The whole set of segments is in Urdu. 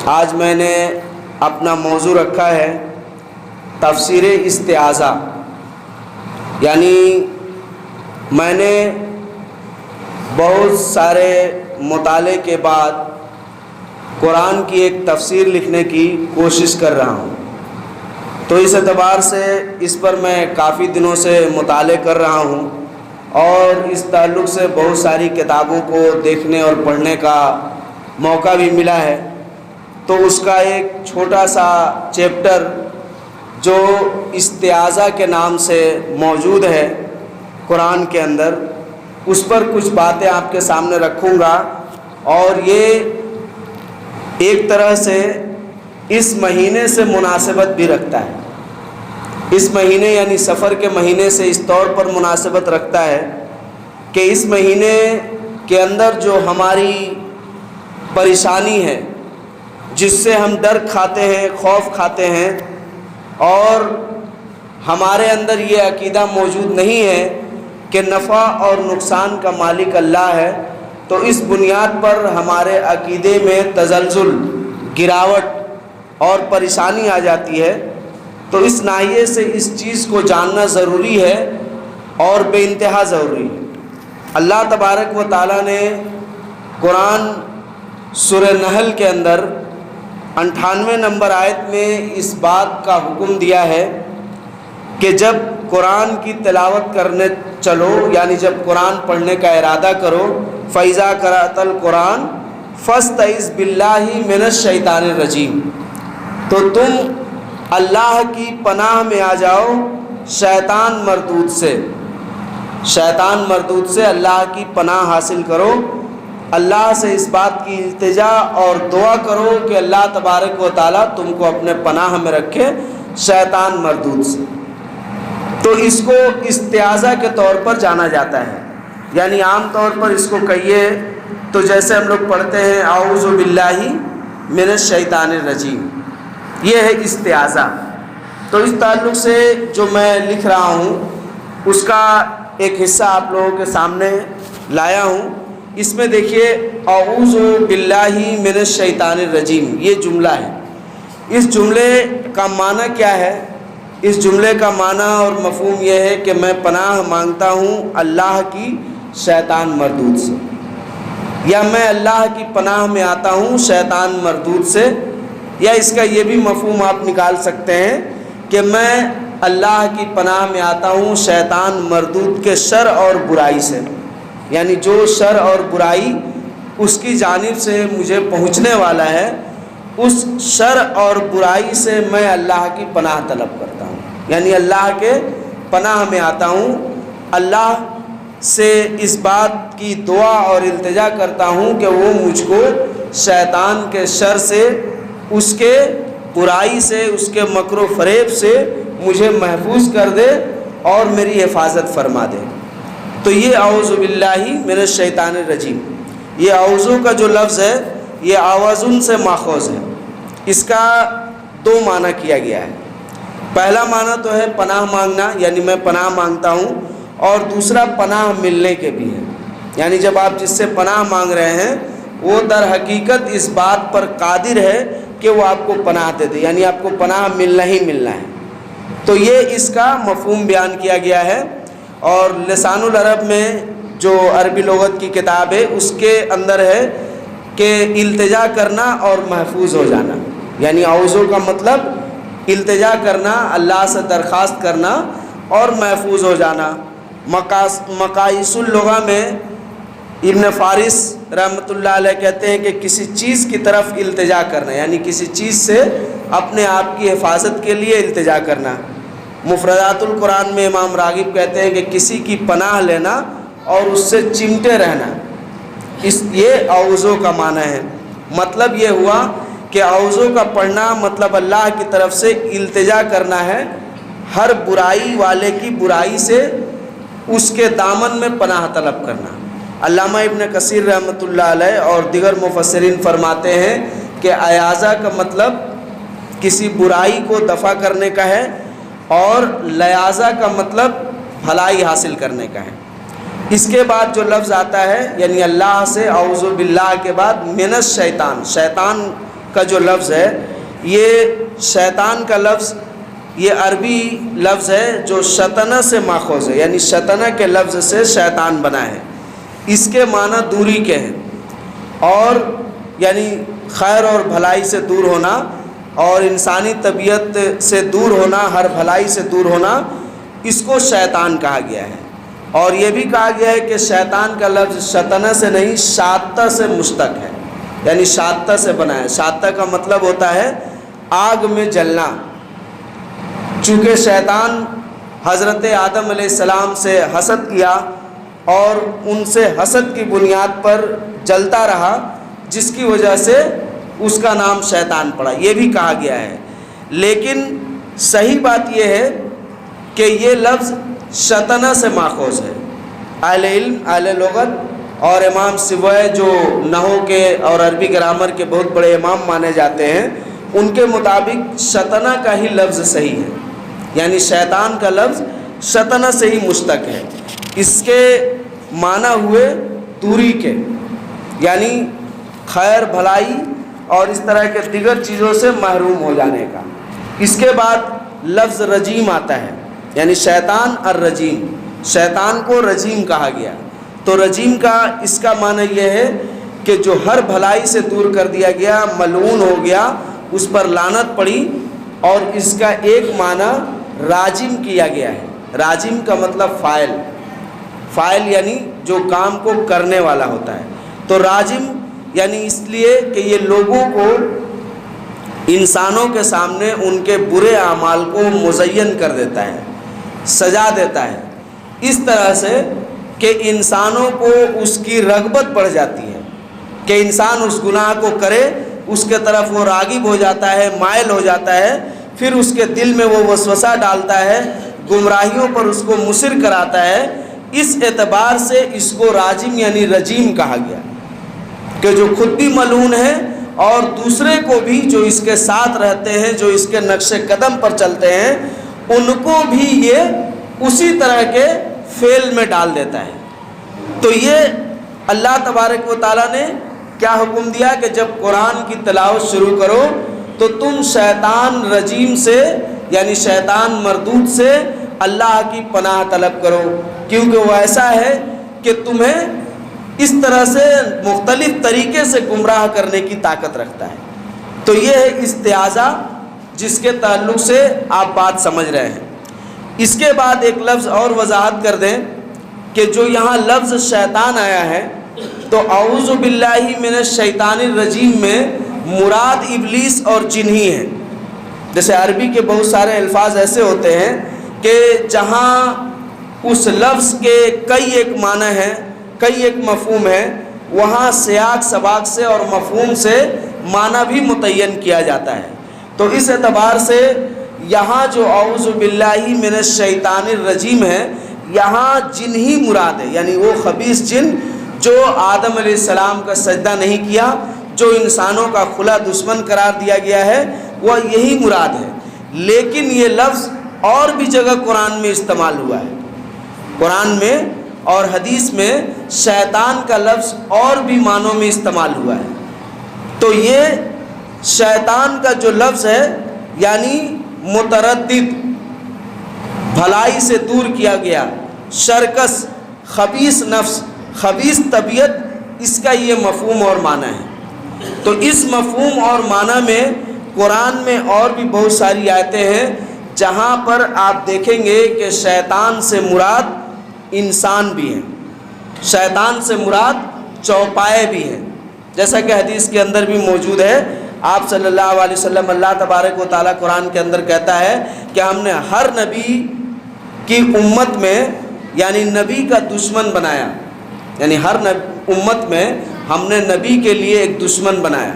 آج میں نے اپنا موضوع رکھا ہے تفسیر استعاذہ، یعنی میں نے بہت سارے مطالعے کے بعد قرآن کی ایک تفسیر لکھنے کی کوشش کر رہا ہوں، تو اس اعتبار سے اس پر میں کافی دنوں سے مطالعے کر رہا ہوں اور اس تعلق سے بہت ساری کتابوں کو دیکھنے اور پڑھنے کا موقع بھی ملا ہے۔ تو اس کا ایک چھوٹا سا چیپٹر جو استعاذہ کے نام سے موجود ہے قرآن کے اندر، اس پر کچھ باتیں آپ کے سامنے رکھوں گا، اور یہ ایک طرح سے اس مہینے سے مناسبت بھی رکھتا ہے۔ اس مہینے یعنی سفر کے مہینے سے اس طور پر مناسبت رکھتا ہے کہ اس مہینے کے اندر جو ہماری پریشانی ہے، جس سے ہم ڈر کھاتے ہیں، خوف کھاتے ہیں، اور ہمارے اندر یہ عقیدہ موجود نہیں ہے کہ نفع اور نقصان کا مالک اللہ ہے، تو اس بنیاد پر ہمارے عقیدے میں تزلزل، گراوٹ اور پریشانی آ جاتی ہے۔ تو اس ناحیے سے اس چیز کو جاننا ضروری ہے اور بے انتہا ضروری ہے۔ اللہ تبارک و تعالیٰ نے قرآن سورہ نحل کے اندر 98 نمبر آیت میں اس بات کا حکم دیا ہے کہ جب قرآن کی تلاوت کرنے چلو، یعنی جب قرآن پڑھنے کا ارادہ کرو، فَإِذَا قَرَأْتَ الْقُرْآنَ فَاسْتَعِذْ بِاللَّهِ مِنَ الشَّيْطَانِ الرَّجِيمِ، تو تم اللہ کی پناہ میں آ جاؤ شیطان مردود سے، شیطان مردود سے اللہ کی پناہ حاصل کرو، اللہ سے اس بات کی التجا اور دعا کرو کہ اللہ تبارک و تعالیٰ تم کو اپنے پناہ میں رکھے شیطان مردود سے۔ تو اس کو استعاذہ کے طور پر جانا جاتا ہے، یعنی عام طور پر اس کو کہیے تو جیسے ہم لوگ پڑھتے ہیں اعوذ باللہ من الشیطان الرجیم، یہ ہے استعاذہ۔ تو اس تعلق سے جو میں لکھ رہا ہوں اس کا ایک حصہ آپ لوگوں کے سامنے لایا ہوں۔ اس میں دیکھیے اعوذ باللہ من الشیطان الرجیم، یہ جملہ ہے۔ اس جملے کا معنی کیا ہے؟ اس جملے کا معنی اور مفہوم یہ ہے کہ میں پناہ مانگتا ہوں اللہ کی شیطان مردود سے، یا میں اللہ کی پناہ میں آتا ہوں شیطان مردود سے، یا اس کا یہ بھی مفہوم آپ نکال سکتے ہیں کہ میں اللہ کی پناہ میں آتا ہوں شیطان مردود کے شر اور برائی سے، یعنی جو شر اور برائی اس کی جانب سے مجھے پہنچنے والا ہے، اس شر اور برائی سے میں اللہ کی پناہ طلب کرتا ہوں، یعنی اللہ کے پناہ میں آتا ہوں، اللہ سے اس بات کی دعا اور التجا کرتا ہوں کہ وہ مجھ کو شیطان کے شر سے، اس کے برائی سے، اس کے مکر و فریب سے مجھے محفوظ کر دے اور میری حفاظت فرما دے۔ تو یہ اعوذ باللہ من الشیطان الرجیم، یہ اعوذ کا جو لفظ ہے یہ آوازن سے ماخوذ ہے۔ اس کا دو معنی کیا گیا ہے۔ پہلا معنی تو ہے پناہ مانگنا، یعنی میں پناہ مانگتا ہوں، اور دوسرا پناہ ملنے کے بھی ہے، یعنی جب آپ جس سے پناہ مانگ رہے ہیں وہ در حقیقت اس بات پر قادر ہے کہ وہ آپ کو پناہ دے دے، یعنی آپ کو پناہ ملنا ہی ملنا ہے۔ تو یہ اس کا مفہوم بیان کیا گیا ہے، اور لسان العرب میں جو عربی لغت کی کتاب ہے اس کے اندر ہے کہ التجا کرنا اور محفوظ ہو جانا، یعنی اعوذ کا مطلب التجا کرنا، اللہ سے درخواست کرنا اور محفوظ ہو جانا۔ مقایس اللغہ میں ابن فارس رحمۃ اللہ علیہ کہتے ہیں کہ کسی چیز کی طرف التجا کرنا، یعنی کسی چیز سے اپنے آپ کی حفاظت کے لیے التجا کرنا۔ مفردات القرآن میں امام راغب کہتے ہیں کہ کسی کی پناہ لینا اور اس سے چمٹے رہنا، یہ اعوذ کا معنی ہے۔ مطلب یہ ہوا کہ اعوذ کا پڑھنا مطلب اللہ کی طرف سے التجا کرنا ہے، ہر برائی والے کی برائی سے اس کے دامن میں پناہ طلب کرنا۔ علامہ ابن کثیر رحمۃ اللہ علیہ اور دیگر مفسرین فرماتے ہیں کہ ایاذہ کا مطلب کسی برائی کو دفع کرنے کا ہے، اور لیاذہ کا مطلب بھلائی حاصل کرنے کا ہے۔ اس کے بعد جو لفظ آتا ہے یعنی اللہ سے اعوذ باللہ کے بعد من الشیطان، شیطان کا جو لفظ ہے، یہ شیطان کا لفظ، یہ عربی لفظ ہے جو شطنہ سے ماخوذ ہے، یعنی شطنہ کے لفظ سے شیطان بنا ہے۔ اس کے معنی دوری کے ہیں، اور یعنی خیر اور بھلائی سے دور ہونا، اور انسانی طبیعت سے دور ہونا، ہر بھلائی سے دور ہونا، اس کو شیطان کہا گیا ہے۔ اور یہ بھی کہا گیا ہے کہ شیطان کا لفظ شطنہ سے نہیں، شاطہ سے مشتق ہے، یعنی شاطہ سے بنا ہے۔ شاطہ کا مطلب ہوتا ہے آگ میں جلنا۔ چونکہ شیطان حضرت آدم علیہ السلام سے حسد کیا اور ان سے حسد کی بنیاد پر جلتا رہا، جس کی وجہ سے اس کا نام شیطان پڑا، یہ بھی کہا گیا ہے۔ لیکن صحیح بات یہ ہے کہ یہ لفظ شطنہ سے ماخوذ ہے۔ اہل علم، اہل لغت اور امام سیبوی جو نحو کے اور عربی گرامر کے بہت بڑے امام مانے جاتے ہیں، ان کے مطابق شطنہ کا ہی لفظ صحیح ہے، یعنی شیطان کا لفظ شطنہ سے ہی مشتق ہے۔ اس کے معنی ہوئے دوری کے، یعنی خیر بھلائی اور اس طرح کے دیگر چیزوں سے محروم ہو جانے کا۔ اس کے بعد لفظ رجیم آتا ہے، یعنی شیطان الرجیم، شیطان کو رجیم کہا گیا۔ تو رجیم کا اس کا معنی یہ ہے کہ جو ہر بھلائی سے دور کر دیا گیا، ملعون ہو گیا، اس پر لعنت پڑی۔ اور اس کا ایک معنی راجم کیا گیا ہے۔ راجم کا مطلب فاعل، فاعل یعنی جو کام کو کرنے والا ہوتا ہے۔ تو راجم یعنی اس لیے کہ یہ لوگوں کو، انسانوں کے سامنے ان کے برے اعمال کو مزین کر دیتا ہے، سجا دیتا ہے، اس طرح سے کہ انسانوں کو اس کی رغبت بڑھ جاتی ہے کہ انسان اس گناہ کو کرے، اس کے طرف وہ راغب ہو جاتا ہے، مائل ہو جاتا ہے، پھر اس کے دل میں وہ وسوسہ ڈالتا ہے، گمراہیوں پر اس کو مصر کراتا ہے۔ اس اعتبار سے اس کو راجم یعنی رجیم کہا گیا کہ جو خود بھی ملعون ہے اور دوسرے کو بھی جو اس کے ساتھ رہتے ہیں، جو اس کے نقش قدم پر چلتے ہیں، ان کو بھی یہ اسی طرح کے فعل میں ڈال دیتا ہے۔ تو یہ اللہ تبارک و تعالیٰ نے کیا حکم دیا کہ جب قرآن کی تلاوت شروع کرو تو تم شیطان رجیم سے یعنی شیطان مردود سے اللہ کی پناہ طلب کرو، کیونکہ وہ ایسا ہے کہ تمہیں اس طرح سے مختلف طریقے سے گمراہ کرنے کی طاقت رکھتا ہے۔ تو یہ ہے استعاذہ، جس کے تعلق سے آپ بات سمجھ رہے ہیں۔ اس کے بعد ایک لفظ اور وضاحت کر دیں کہ جو یہاں لفظ شیطان آیا ہے، تو اعوذ باللہ من الشیطان الرجیم میں مراد ابلیس اور جن ہی ہیں۔ جیسے عربی کے بہت سارے الفاظ ایسے ہوتے ہیں کہ جہاں اس لفظ کے کئی ایک معنی ہیں، کئی ایک مفہوم ہے، وہاں سیاق سباق سے اور مفہوم سے معنی بھی متعین کیا جاتا ہے۔ تو اس اعتبار سے یہاں جو اعوذ باللہ من الشیطان الرجیم ہے، یہاں جن ہی مراد ہے، یعنی وہ خبیث جن جو آدم علیہ السلام کا سجدہ نہیں کیا، جو انسانوں کا کھلا دشمن قرار دیا گیا ہے، وہ یہی مراد ہے۔ لیکن یہ لفظ اور بھی جگہ قرآن میں استعمال ہوا ہے، قرآن میں اور حدیث میں شیطان کا لفظ اور بھی معنوں میں استعمال ہوا ہے۔ تو یہ شیطان کا جو لفظ ہے یعنی متردد، بھلائی سے دور کیا گیا، شرکس، خبیث نفس، خبیث طبیعت، اس کا یہ مفہوم اور معنی ہے۔ تو اس مفہوم اور معنی میں قرآن میں اور بھی بہت ساری آیتیں ہیں جہاں پر آپ دیکھیں گے کہ شیطان سے مراد انسان بھی ہیں، شیطان سے مراد چوپائے بھی ہیں، جیسا کہ حدیث کے اندر بھی موجود ہے۔ آپ صلی اللہ علیہ وسلم، اللہ تبارک و تعالیٰ قرآن کے اندر کہتا ہے کہ ہم نے ہر نبی کی امت میں یعنی نبی کا دشمن بنایا، یعنی ہر امت میں ہم نے نبی کے لیے ایک دشمن بنایا،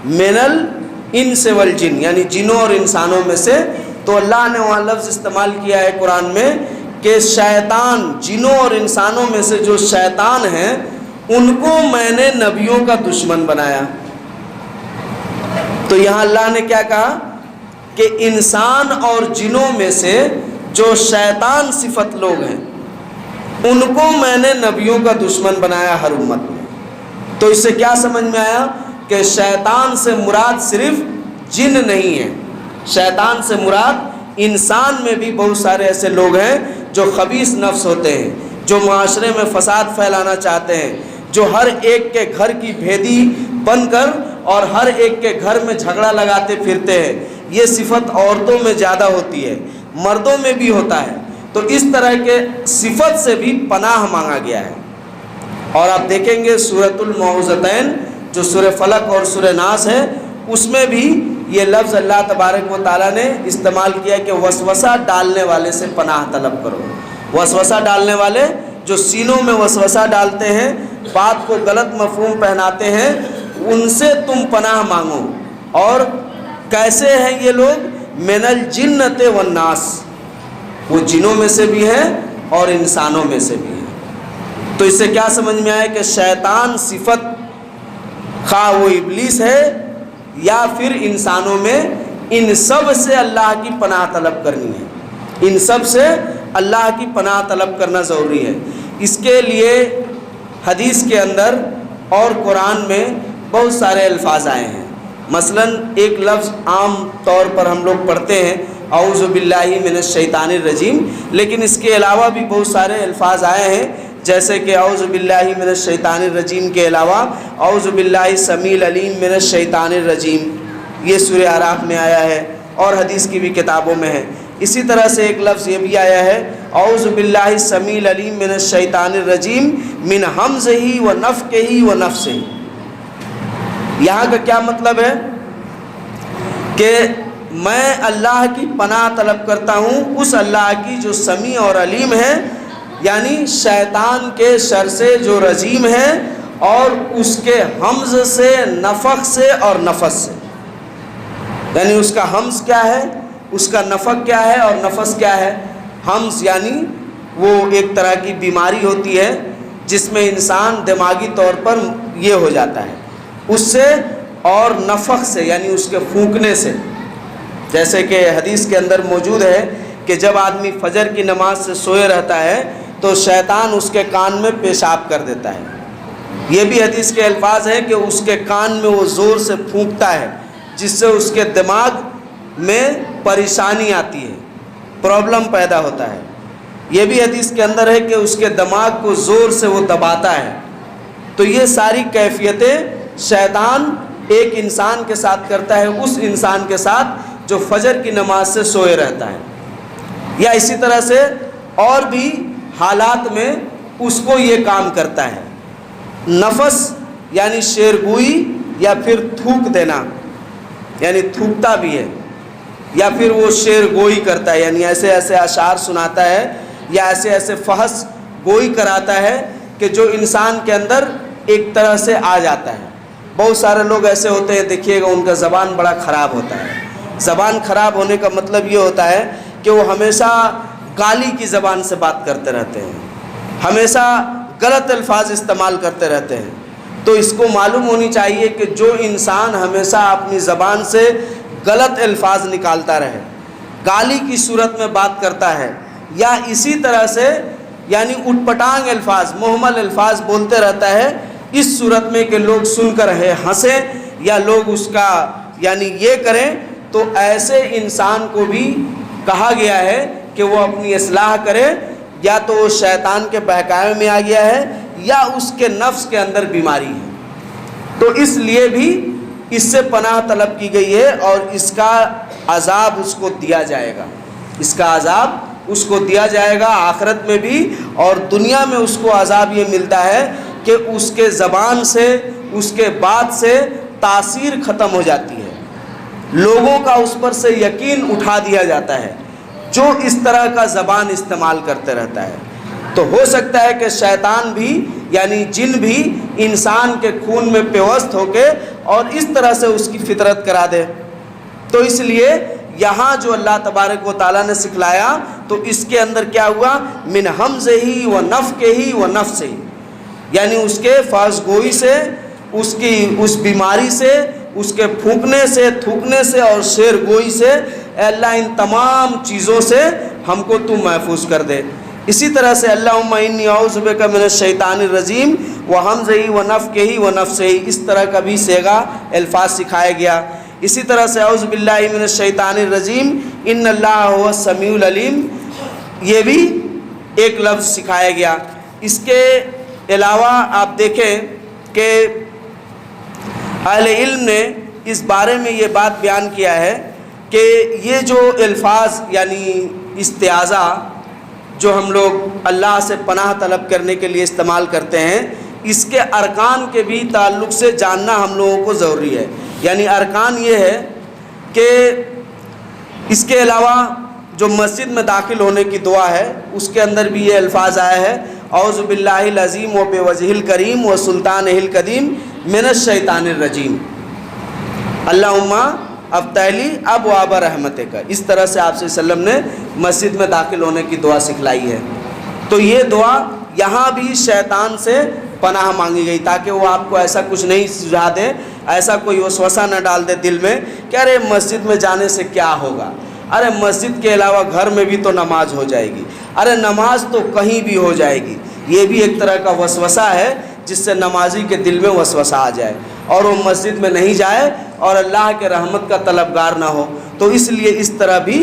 من الانس والجن، یعنی جنوں اور انسانوں میں سے۔ تو اللہ نے وہاں لفظ استعمال کیا ہے قرآن میں کہ شیطان، جنوں اور انسانوں میں سے جو شیطان ہیں، ان کو میں نے نبیوں کا دشمن بنایا۔ تو یہاں اللہ نے کیا کہا کہ انسان اور جنوں میں سے جو شیطان صفت لوگ ہیں، ان کو میں نے نبیوں کا دشمن بنایا ہر امت میں۔ تو اس سے کیا سمجھ میں آیا کہ شیطان سے مراد صرف جن نہیں ہے، شیطان سے مراد انسان میں بھی بہت سارے ایسے لوگ ہیں جو خبیث نفس ہوتے ہیں، جو معاشرے میں فساد پھیلانا چاہتے ہیں، جو ہر ایک کے گھر کی بھیدی بن کر اور ہر ایک کے گھر میں جھگڑا لگاتے پھرتے ہیں۔ یہ صفت عورتوں میں زیادہ ہوتی ہے، مردوں میں بھی ہوتا ہے۔ تو اس طرح کے صفت سے بھی پناہ مانگا گیا ہے۔ اور آپ دیکھیں گے سورۃ المعوذتین جو سورہ فلق اور سورہ ناس ہے، اس میں بھی یہ لفظ اللہ تبارک و تعالیٰ نے استعمال کیا کہ وسوسہ ڈالنے والے سے پناہ طلب کرو۔ وسوسہ ڈالنے والے جو سینوں میں وسوسہ ڈالتے ہیں، بات کو غلط مفہوم پہناتے ہیں، ان سے تم پناہ مانگو۔ اور کیسے ہیں یہ لوگ؟ من الجنۃ والناس، وہ جنوں میں سے بھی ہیں اور انسانوں میں سے بھی ہیں۔ تو اس سے کیا سمجھ میں آیا کہ شیطان صفت خواہ وہ ابلیس ہے یا پھر انسانوں میں، ان سب سے اللہ کی پناہ طلب کرنی ہے، ان سب سے اللہ کی پناہ طلب کرنا ضروری ہے۔ اس کے لیے حدیث کے اندر اور قرآن میں بہت سارے الفاظ آئے ہیں۔ مثلا ایک لفظ عام طور پر ہم لوگ پڑھتے ہیں اعوذ باللہ من الشیطان الرجیم، لیکن اس کے علاوہ بھی بہت سارے الفاظ آئے ہیں، جیسے کہ اعوذ باللہ من الشیطان الرجیم کے علاوہ اعوذ باللہ السمیع العلیم من الشیطان الرجیم، یہ سورہ اعراف میں آیا ہے اور حدیث کی بھی کتابوں میں ہے۔ اسی طرح سے ایک لفظ یہ بھی آیا ہے اعوذ باللہ السمیع العلیم من الشیطان الرجیم من ہمزہ ونفخہ ونفثہ۔ یہاں کا کیا مطلب ہے کہ میں اللہ کی پناہ طلب کرتا ہوں اس اللہ کی جو سمیع اور علیم ہے، یعنی شیطان کے شر سے جو رجیم ہے، اور اس کے حمز سے، نفخ سے اور نفس سے۔ یعنی اس کا حمز کیا ہے، اس کا نفخ کیا ہے اور نفس کیا ہے۔ حمز یعنی وہ ایک طرح کی بیماری ہوتی ہے جس میں انسان دماغی طور پر یہ ہو جاتا ہے اس سے، اور نفخ سے یعنی اس کے پھونکنے سے۔ جیسے کہ حدیث کے اندر موجود ہے کہ جب آدمی فجر کی نماز سے سوئے رہتا ہے تو شیطان اس کے کان میں پیشاب کر دیتا ہے۔ یہ بھی حدیث کے الفاظ ہیں کہ اس کے کان میں وہ زور سے پھونکتا ہے جس سے اس کے دماغ میں پریشانی آتی ہے، پرابلم پیدا ہوتا ہے۔ یہ بھی حدیث کے اندر ہے کہ اس کے دماغ کو زور سے وہ دباتا ہے۔ تو یہ ساری کیفیتیں شیطان ایک انسان کے ساتھ کرتا ہے، اس انسان کے ساتھ جو فجر کی نماز سے سوئے رہتا ہے، یا اسی طرح سے اور بھی حالات میں اس کو یہ کام کرتا ہے۔ نفس یعنی شیرگوئی یا پھر تھوک دینا، یعنی تھوکتا بھی ہے، یا پھر وہ شیرگوئی کرتا ہے، یعنی ایسے ایسے اشعار سناتا ہے یا ایسے ایسے فحش گوئی کراتا ہے کہ جو انسان کے اندر ایک طرح سے آ جاتا ہے۔ بہت سارے لوگ ایسے ہوتے ہیں، دیکھیے گا ان کا زبان بڑا خراب ہوتا ہے۔ زبان خراب ہونے کا مطلب یہ ہوتا ہے کہ وہ ہمیشہ گالی کی زبان سے بات کرتے رہتے ہیں، ہمیشہ غلط الفاظ استعمال کرتے رہتے ہیں۔ تو اس کو معلوم ہونی چاہیے کہ جو انسان ہمیشہ اپنی زبان سے غلط الفاظ نکالتا رہے، گالی کی صورت میں بات کرتا ہے، یا اسی طرح سے یعنی اٹھ پٹانگ الفاظ، مہمل الفاظ بولتے رہتا ہے، اس صورت میں کہ لوگ سن کر ہنسیں یا لوگ اس کا یعنی یہ کریں، تو ایسے انسان کو بھی کہا گیا ہے کہ وہ اپنی اصلاح کرے، یا تو وہ شیطان کے بہکاوے میں آ گیا ہے یا اس کے نفس کے اندر بیماری ہے۔ تو اس لیے بھی اس سے پناہ طلب کی گئی ہے، اور اس کا عذاب اس کو دیا جائے گا، اس کا عذاب اس کو دیا جائے گا آخرت میں بھی، اور دنیا میں اس کو عذاب یہ ملتا ہے کہ اس کے زبان سے، اس کے بات سے تاثیر ختم ہو جاتی ہے، لوگوں کا اس پر سے یقین اٹھا دیا جاتا ہے جو اس طرح کا زبان استعمال کرتے رہتا ہے۔ تو ہو سکتا ہے کہ شیطان بھی یعنی جن بھی انسان کے خون میں پیوست ہو کے اور اس طرح سے اس کی فطرت کرا دے۔ تو اس لیے یہاں جو اللہ تبارک و تعالیٰ نے سکھلایا تو اس کے اندر کیا ہوا، من ہمزہ ونفخہ ونفثہ، یعنی اس کے فحش گوئی سے، اس کی اس بیماری سے، اس کے پھونکنے سے، تھوکنے سے اور شیر گوئی سے، اے اللہ ان تمام چیزوں سے ہم کو تو محفوظ کر دے۔ اسی طرح سے اللہم انی اعوذ بک من الشیطان الرجیم وہمزہ ونفخہ ونفثہ، اس طرح کا بھی صیغہ الفاظ سکھایا گیا۔ اسی طرح سے اعوذ باللہ من الشیطان الرجیم ان اللہ هو السمیع العلیم، یہ بھی ایک لفظ سکھایا گیا۔ اس کے علاوہ آپ دیکھیں کہ اہل علم نے اس بارے میں یہ بات بیان کیا ہے کہ یہ جو الفاظ یعنی استعاذہ جو ہم لوگ اللہ سے پناہ طلب کرنے کے لیے استعمال کرتے ہیں، اس کے ارکان کے بھی تعلق سے جاننا ہم لوگوں کو ضروری ہے۔ یعنی ارکان یہ ہے کہ اس کے علاوہ جو مسجد میں داخل ہونے کی دعا ہے اس کے اندر بھی یہ الفاظ آیا ہے اعوذ باللہ العظیم و بوجہہ الکریم و سلطانہ القدیم من الشیطان الرجیم اللہم افتح لی ابواب رحمتک، اس طرح سے آپ صلی اللہ علیہ وسلم نے مسجد میں داخل ہونے کی دعا سکھلائی ہے۔ تو یہ دعا یہاں بھی شیطان سے پناہ مانگی گئی تاکہ وہ آپ کو ایسا کچھ نہیں سجھا دے، ایسا کوئی وسوسہ نہ ڈال دے دل میں کہ ارے مسجد میں جانے سے کیا ہوگا، ارے مسجد کے علاوہ گھر میں بھی تو نماز ہو جائے گی، ارے نماز تو کہیں بھی ہو جائے گی۔ یہ بھی ایک طرح کا وسوسہ ہے جس سے نمازی کے دل میں وسوسہ آ جائے اور وہ مسجد میں نہیں جائے اور اللہ کے رحمت کا طلبگار نہ ہو۔ تو اس لیے اس طرح بھی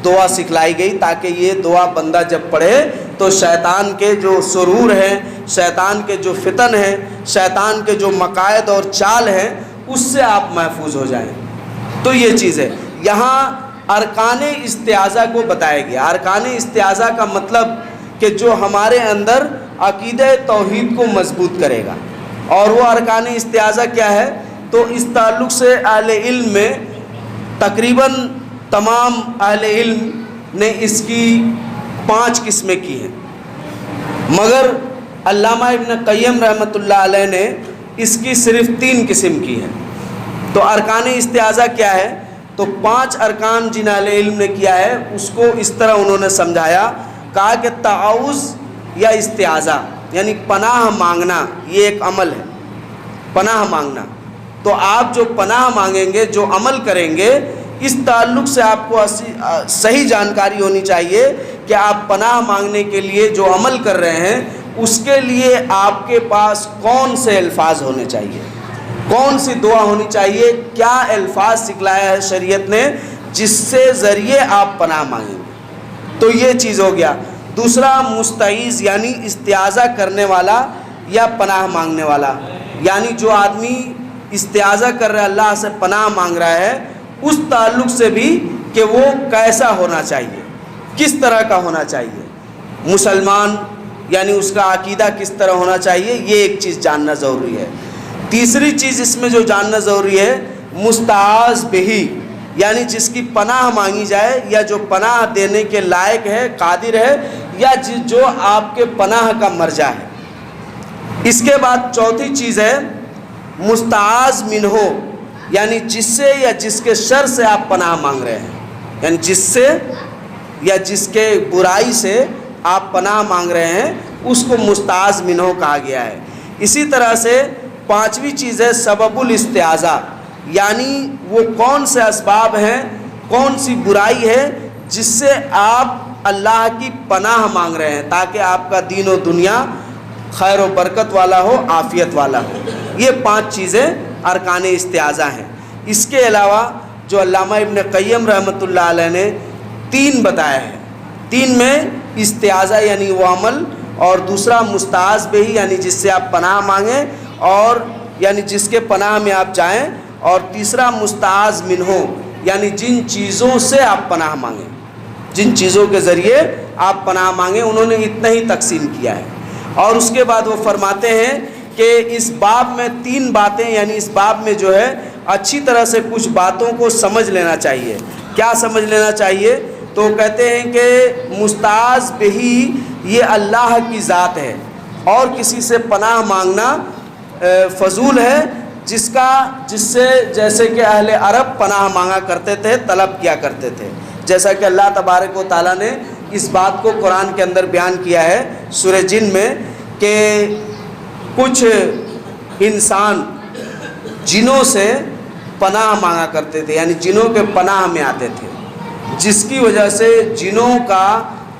دعا سکھلائی گئی تاکہ یہ دعا بندہ جب پڑھے تو شیطان کے جو سرور ہیں، شیطان کے جو فتن ہیں، شیطان کے جو مقاصد اور چال ہیں، اس سے آپ محفوظ ہو جائیں۔ تو یہ چیز ہے، یہاں ارکان استعاذہ کو بتایا گیا۔ ارکان استعاذہ کا مطلب کہ جو ہمارے اندر عقیدہ توحید کو مضبوط کرے گا۔ اور وہ ارکان استعاذہ کیا ہے؟ تو اس تعلق سے اہل علم میں تقریباً تمام اہل علم نے اس کی 5 قسمیں کی ہیں، مگر علامہ ابن قیم رحمۃ اللہ علیہ نے اس کی صرف 3 قسم کی ہے۔ تو ارکان استعاذہ کیا ہے؟ تو 5 ارکان جن اہل علم نے کیا ہے اس کو اس طرح انہوں نے سمجھایا، کہا کہ تعوذ یا استعاذہ یعنی پناہ مانگنا، یہ ایک عمل ہے، پناہ مانگنا۔ تو آپ جو پناہ مانگیں گے، جو عمل کریں گے، اس تعلق سے آپ کو صحیح جانکاری ہونی چاہیے کہ آپ پناہ مانگنے کے لیے جو عمل کر رہے ہیں اس کے لیے آپ کے پاس کون سے الفاظ ہونے چاہیے، کون سی دعا ہونی چاہیے، کیا الفاظ سکھلایا ہے شریعت نے جس سے ذریعے آپ پناہ مانگیں گے۔ تو یہ چیز ہو گیا۔ دوسرا مستعیذ یعنی استعاذہ کرنے والا یا پناہ مانگنے والا، یعنی جو آدمی استعاذہ کر رہا ہے، اللہ سے پناہ مانگ رہا ہے، اس تعلق سے بھی کہ وہ کیسا ہونا چاہیے، کس طرح کا ہونا چاہیے، مسلمان یعنی اس کا عقیدہ کس طرح ہونا چاہیے، یہ ایک چیز جاننا ضروری ہے۔ تیسری چیز اس میں جو جاننا ضروری ہے مستعاذ بہی، یعنی جس کی پناہ مانگی جائے یا جو پناہ دینے کے لائق ہے، قادر ہے، یا جو آپ کے پناہ کا مرجع ہے۔ اس کے بعد چوتھی چیز ہے مستعاذ منہ، یعنی جس سے یا جس کے شر سے آپ پناہ مانگ رہے ہیں، یعنی جس سے یا جس کے برائی سے آپ پناہ مانگ رہے ہیں اس کو مستعاذ منہ کہا گیا ہے۔ اسی طرح سے 5ویں چیز ہے سبب الاستعاذہ، یعنی وہ کون سے اسباب ہیں، کون سی برائی ہے جس سے آپ اللہ کی پناہ مانگ رہے ہیں تاکہ آپ کا دین و دنیا خیر و برکت والا ہو، عافیت والا ہو۔ یہ 5 چیزیں ارکان استعاذہ ہیں۔ اس کے علاوہ جو علامہ ابن قیم رحمۃ اللہ علیہ نے 3 بتایا ہے، 3 میں استعاذہ یعنی وہ عمل، اور دوسرا مستعاذ بہی یعنی جس سے آپ پناہ مانگیں اور یعنی جس کے پناہ میں آپ جائیں، اور تیسرا مستعاذ منہ یعنی جن چیزوں سے آپ پناہ مانگیں، جن چیزوں کے ذریعے آپ پناہ مانگیں، انہوں نے اتنا ہی تقسیم کیا ہے۔ اور اس کے بعد وہ فرماتے ہیں کہ اس باب میں 3 باتیں، یعنی اس باب میں جو ہے اچھی طرح سے کچھ باتوں کو سمجھ لینا چاہیے۔ کیا سمجھ لینا چاہیے؟ تو کہتے ہیں کہ مستعاذ بہی یہ اللہ کی ذات ہے، اور کسی سے پناہ مانگنا فضول ہے جس سے جیسے کہ اہل عرب پناہ مانگا کرتے تھے، طلب کیا کرتے تھے، جیسا کہ اللہ تبارک و تعالیٰ نے اس بات کو قرآن کے اندر بیان کیا ہے سورہ جن میں کہ کچھ انسان جنوں سے پناہ مانگا کرتے تھے، یعنی جنوں کے پناہ میں آتے تھے، جس کی وجہ سے جنوں کا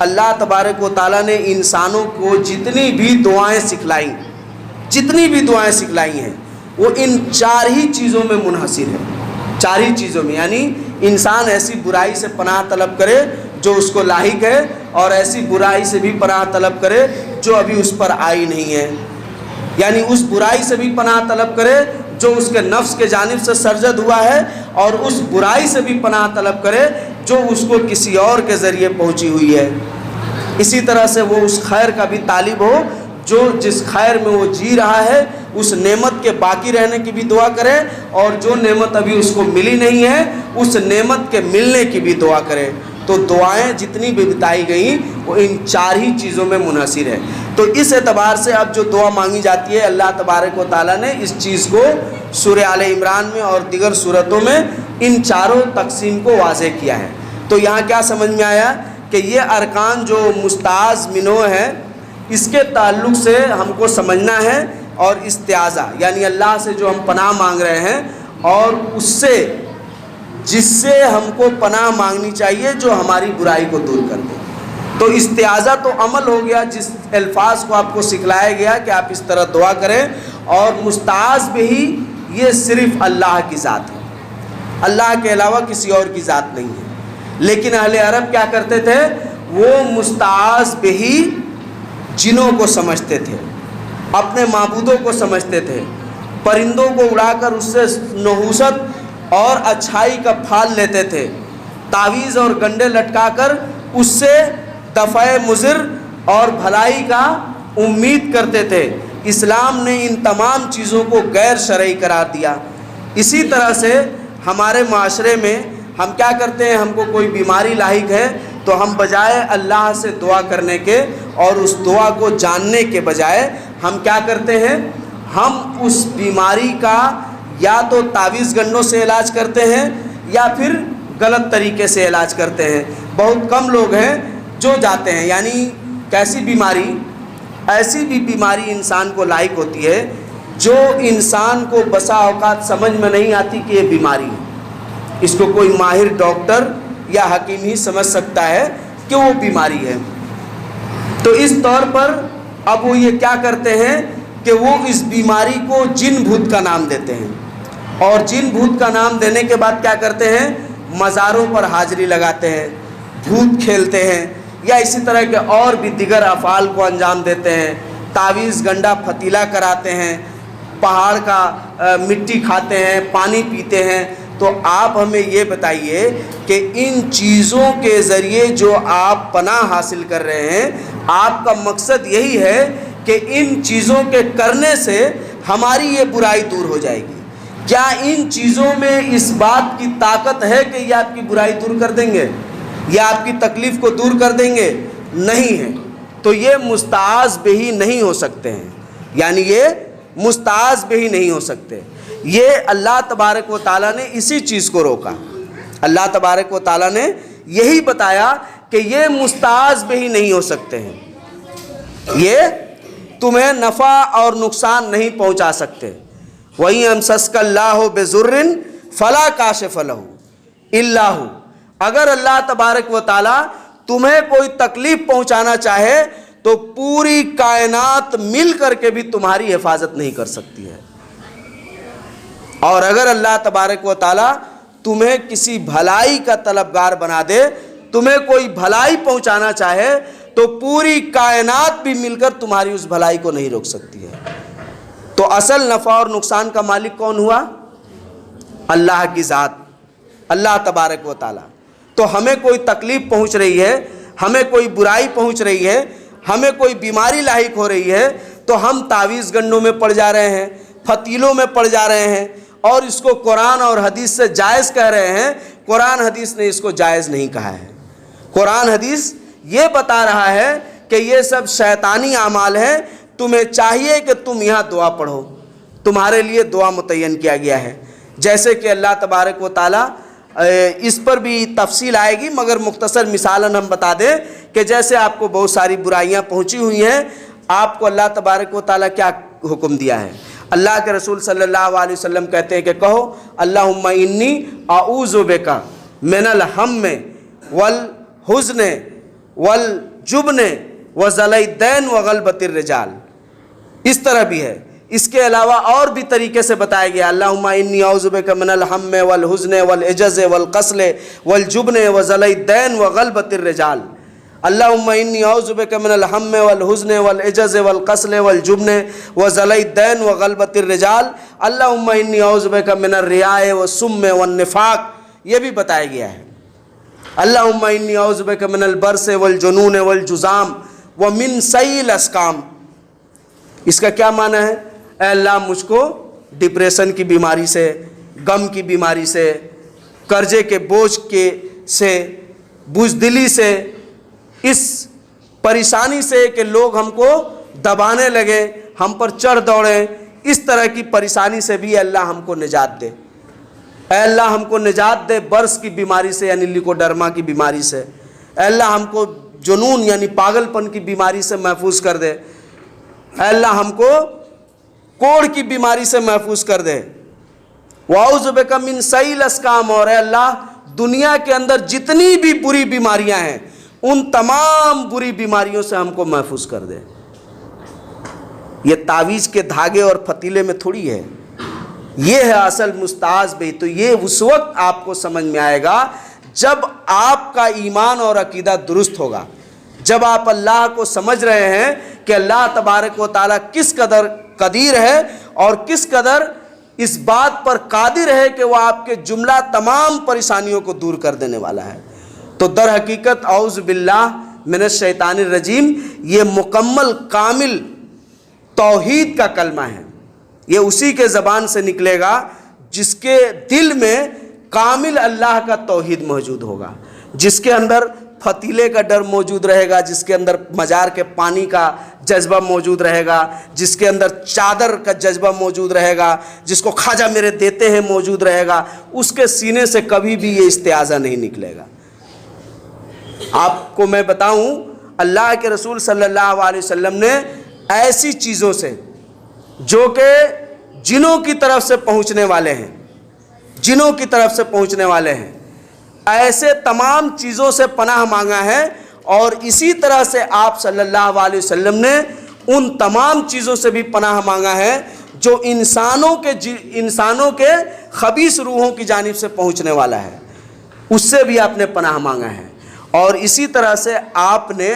اللہ تبارک و تعالیٰ نے انسانوں کو جتنی بھی دعائیں سکھلائی ہیں وہ ان 4 ہی چیزوں میں منحصر ہے. 4 ہی چیزوں میں، یعنی انسان ایسی برائی سے پناہ طلب کرے جو اس کو لاحق ہے، اور ایسی برائی سے بھی پناہ طلب کرے جو ابھی اس پر آئی نہیں ہے. یعنی اس برائی سے بھی پناہ طلب کرے جو اس کے نفس کے جانب سے سرزد ہوا ہے، اور اس برائی سے بھی پناہ طلب کرے جو اس کو کسی اور کے ذریعے پہنچی ہوئی ہے. اسی طرح سے وہ اس خیر کا بھی طالب ہو جو جس خیر میں وہ جی رہا ہے، اس نعمت کے باقی رہنے کی بھی دعا کرے، اور جو نعمت ابھی اس کو ملی نہیں ہے اس نعمت کے ملنے کی بھی دعا کرے. تو دعائیں جتنی بھی بتائی گئیں وہ ان 4 ہی چیزوں میں منحصر ہے. تو اس اعتبار سے اب جو دعا مانگی جاتی ہے، اللہ تبارک و تعالیٰ نے اس چیز کو سورہ آل عمران میں اور دیگر سورتوں میں ان 4 تقسیم کو واضح کیا ہے. تو یہاں کیا سمجھ میں آیا کہ یہ ارکان جو مستعاذ منہ ہے، اس کے تعلق سے ہم کو سمجھنا ہے، اور استعاذہ یعنی اللہ سے جو ہم پناہ مانگ رہے ہیں، اور اس سے جس سے ہم کو پناہ مانگنی چاہیے جو ہماری برائی کو دور کر دے. تو استعاذہ تو عمل ہو گیا، جس الفاظ کو آپ کو سکھلایا گیا کہ آپ اس طرح دعا کریں، اور مستعاذ بھی یہ صرف اللہ کی ذات ہے، اللہ کے علاوہ کسی اور کی ذات نہیں ہے. لیکن اہل عرب کیا کرتے تھے، وہ مستعاذ بھی جنوں کو سمجھتے تھے، اپنے معبودوں کو سمجھتے تھے، پرندوں کو اڑا کر اس سے نحوست اور اچھائی کا پھال لیتے تھے، تعویذ اور گنڈے لٹکا کر اس سے دفع مضر اور بھلائی کا امید کرتے تھے. اسلام نے ان تمام چیزوں کو غیر شرعی قرار دیا. اسی طرح سے ہمارے معاشرے میں ہم کیا کرتے ہیں، ہم کو کوئی بیماری لاحق ہے تو ہم بجائے اللہ سے دعا کرنے کے اور اس دعا کو جاننے کے بجائے ہم کیا کرتے ہیں، ہم اس بیماری کا یا تو تعویذ گنڈوں سے علاج کرتے ہیں یا پھر غلط طریقے سے علاج کرتے ہیں. بہت کم لوگ ہیں جو جاتے ہیں. یعنی کیسی بیماری، ایسی بھی بیماری انسان کو لاحق ہوتی ہے جو انسان کو بسا اوقات سمجھ میں نہیں آتی کہ یہ بیماری ہے. اس کو کوئی ماہر ڈاکٹر یا حکیم ہی سمجھ سکتا ہے کہ وہ بیماری ہے. تو اس طور پر اب وہ یہ کیا کرتے ہیں کہ وہ اس بیماری کو جن بھوت کا نام دیتے ہیں، اور جن بھوت کا نام دینے کے بعد کیا کرتے ہیں، مزاروں پر حاضری لگاتے ہیں، بھوت کھیلتے ہیں، یا اسی طرح کے اور بھی دیگر افعال کو انجام دیتے ہیں. تعویذ گنڈا فتیلہ کراتے ہیں، پہاڑ کا مٹی کھاتے ہیں، پانی پیتے ہیں. تو آپ ہمیں یہ بتائیے کہ ان چیزوں کے ذریعے جو آپ پناہ حاصل کر رہے ہیں، آپ کا مقصد یہی ہے کہ ان چیزوں کے کرنے سے ہماری یہ برائی دور ہو جائے گی. کیا ان چیزوں میں اس بات کی طاقت ہے کہ یہ آپ کی برائی دور کر دیں گے یا آپ کی تکلیف کو دور کر دیں گے؟ نہیں ہے. تو یہ مستعاذ بہی نہیں ہو سکتے ہیں، یعنی یہ مستعاذ بہی نہیں ہو سکتے. یہ اللہ تبارک و تعالیٰ نے اسی چیز کو روکا. اللہ تبارک و تعالیٰ نے یہی بتایا کہ یہ مستعاذ بہی نہیں ہو سکتے ہیں، یہ تمہیں نفع اور نقصان نہیں پہنچا سکتے. وَإِن يَمْسَسْكَ اللَّهُ بِضُرٍّ فَلَا كَاشِفَ لَهُ إِلَّا هُوَ. اگر اللہ تبارک و تعالیٰ تمہیں کوئی تکلیف پہنچانا چاہے تو پوری کائنات مل کر کے بھی تمہاری حفاظت نہیں کر سکتی ہے. اور اگر اللہ تبارک و تعالیٰ تمہیں کسی بھلائی کا طلبگار بنا دے، تمہیں کوئی بھلائی پہنچانا چاہے تو پوری کائنات بھی مل کر تمہاری اس بھلائی کو نہیں روک سکتی ہے. تو اصل نفع اور نقصان کا مالک کون ہوا؟ اللہ کی ذات، اللہ تبارک و تعالیٰ. تو ہمیں کوئی تکلیف پہنچ رہی ہے، ہمیں کوئی برائی پہنچ رہی ہے، ہمیں کوئی بیماری لاحق ہو رہی ہے، تو ہم تعویذ گنڈوں میں پڑ جا رہے ہیں، فتیلوں میں پڑ جا رہے ہیں، اور اس کو قرآن اور حدیث سے جائز کہہ رہے ہیں. قرآن حدیث نے اس کو جائز نہیں کہا ہے. قرآن حدیث یہ بتا رہا ہے کہ یہ سب شیطانی اعمال ہیں. تمہیں چاہیے کہ تم یہاں دعا پڑھو، تمہارے لیے دعا متعین کیا گیا ہے. جیسے کہ اللہ تبارک و تعالیٰ اس پر بھی تفصیل آئے گی، مگر مختصر مثالاً ہم بتا دیں کہ جیسے آپ کو بہت ساری برائیاں پہنچی ہوئی ہیں، آپ کو اللہ تبارک و تعالیٰ کیا حکم دیا ہے. اللہ کے رسول صلی اللہ علیہ وسلم کہتے ہیں کہ کہو اللہم انی اعوذ بک من الہم والحزن جبن وذلدین وغلبۃ الرجال، اس طرح بھی ہے۔ اس کے علاوہ اور بھی طریقے سے بتایا گیا، اللہم انی اعوذ بک من الہم والحزن والعجز والکسل والجبن وذلدین وغلبۃ الرجال، اللہم انی اعوذ بک من الہم والحزن والعجز والکسل والجبن وذلدین وغلبۃ الرجال، اللہم انی اعوذ بک من الریاء والسم والنفاق، یہ بھی بتایا گیا ہے۔ اللہم انی اعوذ بک من البرص والجنون والجذام ومن سیء الاسقام، اس کا کیا معنی ہے؟ اے اللہ مجھ کو ڈپریشن کی بیماری سے، غم کی بیماری سے، قرضے کے بوجھ سے، بزدلی سے، اس پریشانی سے کہ لوگ ہم کو دبانے لگے، ہم پر چڑھ دوڑیں، اس طرح کی پریشانی سے بھی اللہ ہم کو نجات دے۔ اے اللہ ہم کو نجات دے برص کی بیماری سے یعنی لیکوڈرما کی بیماری سے، اے اللہ ہم کو جنون یعنی پاگل پن کی بیماری سے محفوظ کر دے، اے اللہ ہم کو کوڑ کی بیماری سے محفوظ کر دے، وَأَعُوذُ بِكَ مِن سَيِّئِ الْأَسْقَامِ، اور اے اللہ دنیا کے اندر جتنی بھی بری بیماریاں ہیں ان تمام بری بیماریوں سے ہم کو محفوظ کر دے۔ یہ تعویذ کے دھاگے اور فتیلے میں تھوڑی ہے، یہ ہے اصل مستعاذ بھی۔ تو یہ اس وقت آپ کو سمجھ میں آئے گا جب آپ کا ایمان اور عقیدہ درست ہوگا، جب آپ اللہ کو سمجھ رہے ہیں کہ اللہ تبارک و تعالیٰ کس قدر قدیر ہے اور کس قدر اس بات پر قادر ہے کہ وہ آپ کے جملہ تمام پریشانیوں کو دور کر دینے والا ہے۔ تو در حقیقت اعوذ باللہ من الشیطان الرجیم یہ مکمل کامل توحید کا کلمہ ہے، یہ اسی کے زبان سے نکلے گا جس کے دل میں کامل اللہ کا توحید موجود ہوگا، جس کے اندر فتیلے کا ڈر موجود رہے گا، جس کے اندر مزار کے پانی کا جذبہ موجود رہے گا، جس کے اندر چادر کا جذبہ موجود رہے گا، جس کو خواجہ میرے دیتے ہیں موجود رہے گا، اس کے سینے سے کبھی بھی یہ استعاذہ نہیں نکلے گا۔ آپ کو میں بتاؤں اللہ کے رسول صلی اللہ علیہ وسلم نے ایسی چیزوں سے جو کہ جنوں کی طرف سے پہنچنے والے ہیں، جنوں کی طرف سے پہنچنے والے ہیں، ایسے تمام چیزوں سے پناہ مانگا ہے، اور اسی طرح سے آپ صلی اللہ علیہ وسلم نے ان تمام چیزوں سے بھی پناہ مانگا ہے جو انسانوں کے خبیث روحوں کی جانب سے پہنچنے والا ہے، اس سے بھی آپ نے پناہ مانگا ہے، اور اسی طرح سے آپ نے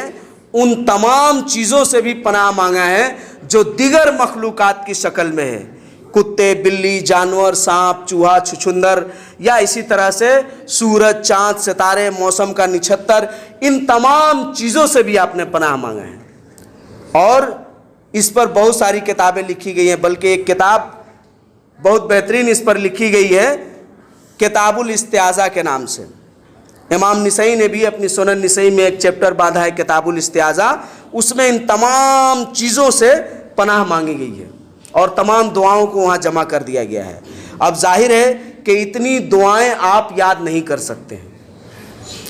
ان تمام چیزوں سے بھی پناہ مانگا ہے جو دیگر مخلوقات کی شکل میں ہے، کتے، بلی، جانور، سانپ، چوہا، چھچھندر، یا اسی طرح سے سورج، چاند، ستارے، موسم کا نچھتر، ان تمام چیزوں سے بھی آپ نے پناہ مانگا ہے۔ اور اس پر بہت ساری کتابیں لکھی گئی ہیں، بلکہ ایک کتاب بہت بہترین اس پر لکھی گئی ہے کتاب الاستعاذہ کے نام سے۔ امام نسائی نے بھی اپنی سنن نسائی میں ایک چیپٹر باندھا ہے کتاب الاستعاذہ، اس میں ان تمام چیزوں سے پناہ مانگی گئی ہے اور تمام دعاؤں کو وہاں جمع کر دیا گیا ہے۔ اب ظاہر ہے کہ اتنی دعائیں آپ یاد نہیں کر سکتے ہیں،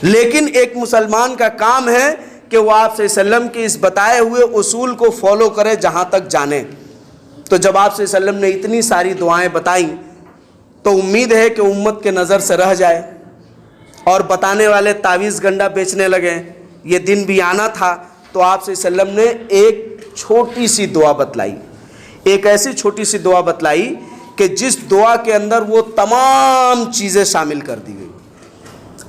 لیکن ایک مسلمان کا کام ہے کہ وہ آپ صلی اللہ علیہ وسلم کے اس بتائے ہوئے اصول کو فالو کرے جہاں تک جانے۔ تو جب آپ صلی اللہ علیہ وسلم نے اتنی ساری دعائیں بتائیں تو امید ہے کہ امت کے نظر سے رہ جائے، اور بتانے والے تعویذ گنڈا بیچنے لگے۔ یہ دن بھی آنا تھا، تو آپ صلی اللہ علیہ وسلم نے ایک چھوٹی سی دعا بتلائی، ایک ایسی چھوٹی سی دعا بتلائی کہ جس دعا کے اندر وہ تمام چیزیں شامل کر دی گئی۔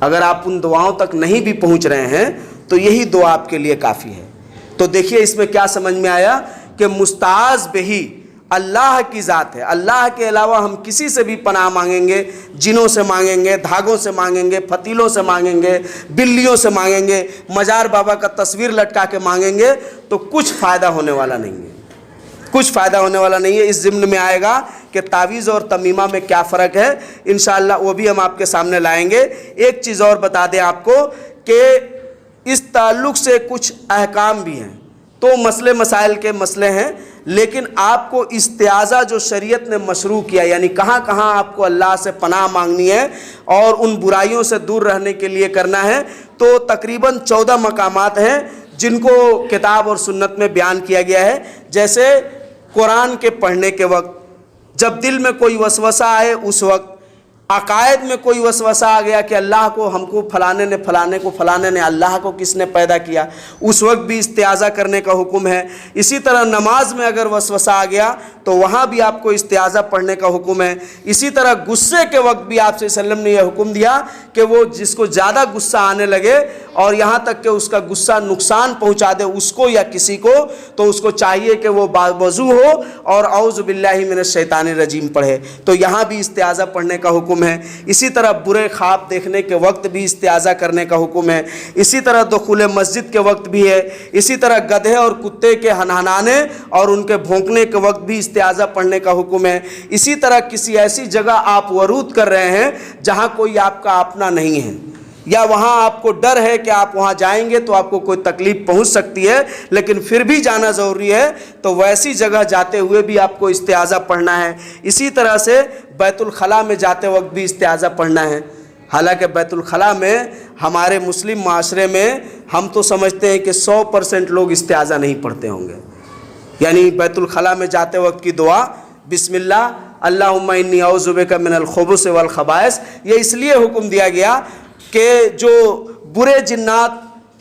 اگر آپ ان دعاؤں تک نہیں بھی پہنچ رہے ہیں تو یہی دعا آپ کے لیے کافی ہے۔ تو دیکھیے اس میں کیا سمجھ میں آیا کہ مستعاذ بہی اللہ کی ذات ہے، اللہ کے علاوہ ہم کسی سے بھی پناہ مانگیں گے، جنوں سے مانگیں گے، دھاگوں سے مانگیں گے، فتیلوں سے مانگیں گے، بلیوں سے مانگیں گے، مزار بابا کا تصویر لٹکا کے مانگیں گے، تو کچھ فائدہ ہونے والا نہیں ہے، کچھ فائدہ ہونے والا نہیں ہے۔ اس ضمن میں آئے گا کہ تعویذ اور تمیمہ میں کیا فرق ہے، انشاءاللہ وہ بھی ہم آپ کے سامنے لائیں گے۔ ایک چیز اور بتا دیں آپ کو کہ اس تعلق سے کچھ احکام بھی ہیں، تو مسئلے مسائل کے مسئلے ہیں، لیکن آپ کو استعاذہ جو شریعت نے مشروع کیا، یعنی کہاں کہاں آپ کو اللہ سے پناہ مانگنی ہے اور ان برائیوں سے دور رہنے کے لیے کرنا ہے، تو تقریباً 14 مقامات ہیں جن کو کتاب اور سنت میں بیان کیا گیا ہے۔ جیسے قرآن کے پڑھنے کے وقت، جب دل میں کوئی وسوسہ آئے اس وقت، عقائد میں کوئی وسوسہ آ گیا کہ اللہ کو ہم کو فلانے نے اللہ کو کس نے پیدا کیا، اس وقت بھی استعاذہ کرنے کا حکم ہے۔ اسی طرح نماز میں اگر وسوسہ آ گیا تو وہاں بھی آپ کو استعاذہ پڑھنے کا حکم ہے۔ اسی طرح غصے کے وقت بھی آپ صلی اللہ علیہ وسلم نے یہ حکم دیا کہ وہ جس کو زیادہ غصہ آنے لگے اور یہاں تک کہ اس کا غصہ نقصان پہنچا دے اس کو یا کسی کو، تو اس کو چاہیے کہ وہ باوضو ہو اور اعوذ باللہ من الشیطان الرجیم پڑھے۔ تو یہاں بھی استعاذہ پڑھنے کا حکم ہے۔ اسی طرح برے خواب دیکھنے کے وقت بھی استعاذہ کرنے کا حکم ہے۔ اسی طرح دخول مسجد کے وقت بھی ہے۔ اسی طرح گدھے اور کتے کے ہنہنانے اور ان کے بھونکنے کے وقت بھی استعاذہ پڑھنے کا حکم ہے۔ اسی طرح کسی ایسی جگہ آپ ورود کر رہے ہیں جہاں کوئی آپ کا اپنا نہیں ہے، یا وہاں آپ کو ڈر ہے کہ آپ وہاں جائیں گے تو آپ کو کوئی تکلیف پہنچ سکتی ہے لیکن پھر بھی جانا ضروری ہے، تو ویسی جگہ جاتے ہوئے بھی آپ کو استعاذہ پڑھنا ہے۔ اسی طرح سے بیت الخلاء میں جاتے وقت بھی استعاذہ پڑھنا ہے۔ حالانکہ بیت الخلاء میں ہمارے مسلم معاشرے میں ہم تو سمجھتے ہیں کہ 100% لوگ استعاذہ نہیں پڑھتے ہوں گے، یعنی بیت الخلاء میں جاتے وقت کی دعا بسم اللہ اللہم انی اعوذ بک من الخبث والخبائث، یہ اس لیے حکم دیا گیا کہ جو برے جنات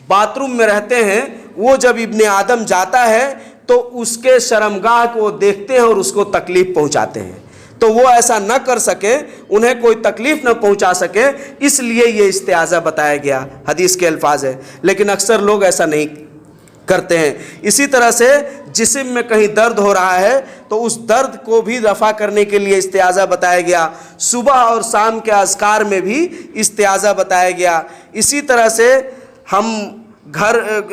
باتھ روم میں رہتے ہیں وہ جب ابن آدم جاتا ہے تو اس کے شرمگاہ کو وہ دیکھتے ہیں اور اس کو تکلیف پہنچاتے ہیں، تو وہ ایسا نہ کر سکے، انہیں کوئی تکلیف نہ پہنچا سکے، اس لیے یہ استعاذہ بتایا گیا، حدیث کے الفاظ ہے، لیکن اکثر لوگ ایسا نہیں کرتے ہیں۔ اسی طرح سے جسم میں کہیں درد ہو رہا ہے تو اس درد کو بھی رفع کرنے کے لیے استعاذہ بتایا گیا۔ صبح اور شام کے اذکار میں بھی استعاذہ بتایا گیا۔ اسی طرح سے ہم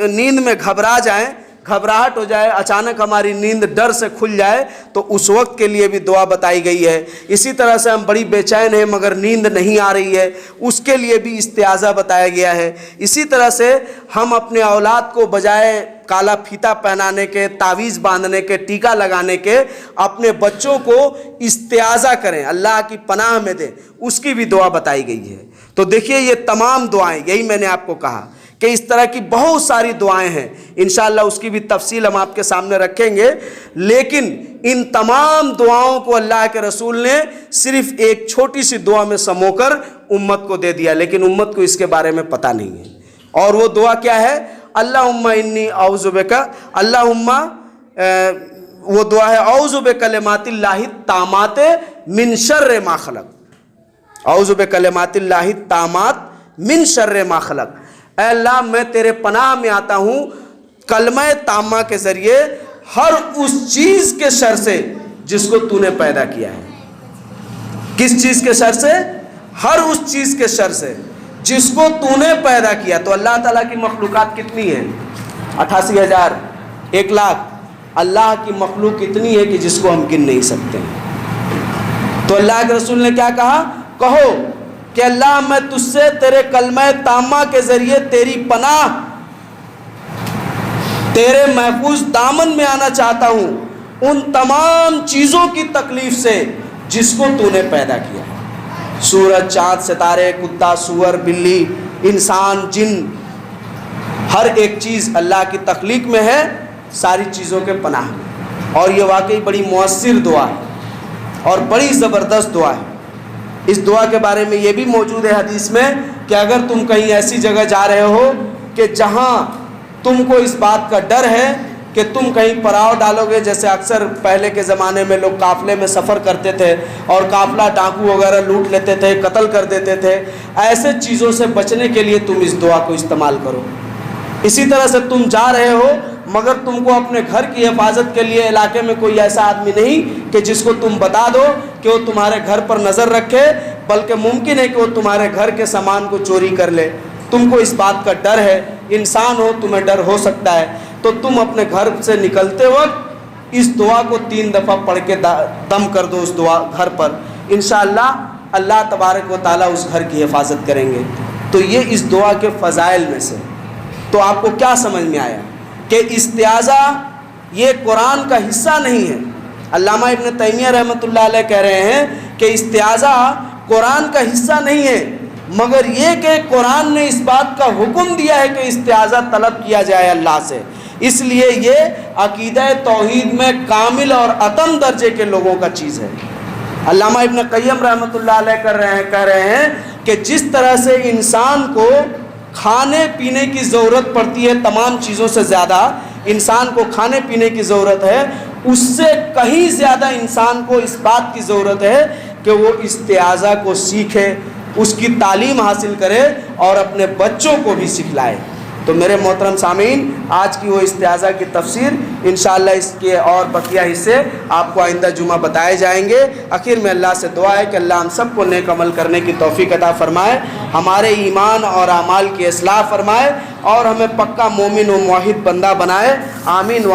نیند میں گھبرا جائیں، گھبراہٹ ہو جائے، اچانک ہماری نیند ڈر سے کھل جائے تو اس وقت کے لیے بھی دعا بتائی گئی ہے۔ اسی طرح سے ہم بڑی بے چین ہیں مگر نیند نہیں آ رہی ہے، اس کے لیے بھی استعاذہ بتایا گیا ہے۔ اسی طرح سے ہم اپنے اولاد کو بجائے کالا پھیتا پہنانے کے، تعویذ باندھنے کے، ٹیکا لگانے کے، اپنے بچوں کو استعاذہ کریں، اللہ کی پناہ میں دیں، اس کی بھی دعا بتائی گئی ہے۔ تو دیکھیے یہ تمام دعائیں، یہی میں نے آپ کو کہا کہ اس طرح کی بہت ساری دعائیں ہیں، انشاءاللہ اس کی بھی تفصیل ہم آپ کے سامنے رکھیں گے، لیکن ان تمام دعاؤں کو اللہ کے رسول نے صرف ایک چھوٹی سی دعا میں سمو کر امت کو دے دیا، لیکن امت کو اس کے بارے میں پتہ نہیں ہے۔ اور وہ دعا کیا ہے؟ اللہم انی اعوذ بک، اللہم وہ دعا ہے اعوذ بکلمات اللہ التامات من شر ما خلق، اعوذ بکلمات اللہ التامات من شر ما خلق، اے اللہ میں تیرے پناہ میں آتا ہوں کلمہ تامہ کے ذریعے ہر اس چیز کے شر سے جس کو تو نے پیدا کیا ہے۔ کس چیز کے شر سے؟ ہر اس چیز کے شر سے جس کو تو نے پیدا کیا۔ تو اللہ تعالیٰ کی مخلوقات کتنی ہیں؟ 88,000، 1,00,000۔ اللہ کی مخلوق اتنی ہے کہ جس کو ہم گن نہیں سکتے۔ تو اللہ کے رسول نے کیا کہا؟ کہو کہ اللہ میں تجھ سے تیرے کلمہ تامہ کے ذریعے تیری پناہ، تیرے محفوظ دامن میں آنا چاہتا ہوں ان تمام چیزوں کی تکلیف سے جس کو تو نے پیدا کیا ہے۔ سورج، چاند، ستارے، کتا، سور، بلی، انسان، جن، ہر ایک چیز اللہ کی تخلیق میں ہے، ساری چیزوں کے پناہ میں۔ اور یہ واقعی بڑی مؤثر دعا ہے اور بڑی زبردست دعا ہے۔ اس دعا کے بارے میں یہ بھی موجود ہے حدیث میں کہ اگر تم کہیں ایسی جگہ جا رہے ہو کہ جہاں تم کو اس بات کا ڈر ہے کہ تم کہیں پڑاؤ ڈالو گے، جیسے اکثر پہلے کے زمانے میں لوگ قافلے میں سفر کرتے تھے اور قافلہ ڈاکو وغیرہ لوٹ لیتے تھے، قتل کر دیتے تھے، ایسے چیزوں سے بچنے کے لیے تم اس دعا کو استعمال کرو۔ اسی طرح سے تم جا رہے ہو مگر تم کو اپنے گھر کی حفاظت کے لیے علاقے میں کوئی ایسا آدمی نہیں کہ جس کو تم بتا دو کہ وہ تمہارے گھر پر نظر رکھے، بلکہ ممکن ہے کہ وہ تمہارے گھر کے سامان کو چوری کر لے، تم کو اس بات کا ڈر ہے، انسان ہو تمہیں ڈر ہو سکتا ہے، تو تم اپنے گھر سے نکلتے وقت اس دعا کو 3 دفعہ پڑھ کے دم کر دو اس دعا گھر پر، انشاءاللہ اللہ تبارک و تعالیٰ اس گھر کی حفاظت کریں گے۔ تو یہ اس دعا کے فضائل میں سے۔ تو آپ کو کیا سمجھ میں آیا کہ استعاذہ یہ قرآن کا حصہ نہیں ہے۔ علامہ ابن تیمیہ رحمۃ اللہ علیہ کہہ رہے ہیں کہ استعاذہ قرآن کا حصہ نہیں ہے، مگر یہ کہ قرآن نے اس بات کا حکم دیا ہے کہ استعاذہ طلب کیا جائے اللہ سے، اس لیے یہ عقیدہ توحید میں کامل اور اتم درجے کے لوگوں کا چیز ہے۔ علامہ ابن قیم رحمۃ اللہ علیہ کہہ رہے ہیں کہ جس طرح سے انسان کو کھانے پینے کی ضرورت پڑتی ہے تمام چیزوں سے زیادہ انسان کو کھانے پینے کی ضرورت ہے، اس سے کہیں زیادہ انسان کو اس بات کی ضرورت ہے کہ وہ استعاذہ کو سیکھے، اس کی تعلیم حاصل کرے اور اپنے بچوں کو بھی سکھلائے۔ تو میرے محترم سامعین، آج کی وہ استعاذہ کی تفسیر انشاءاللہ اس کے اور بقیہ حصے آپ کو آئندہ جمعہ بتائے جائیں گے۔ آخر میں اللہ سے دعا ہے کہ اللہ ہم سب کو نیک عمل کرنے کی توفیق عطا فرمائے، ہمارے ایمان اور اعمال کی اصلاح فرمائے اور ہمیں پکا مومن و موحد بندہ بنائے۔ آمین۔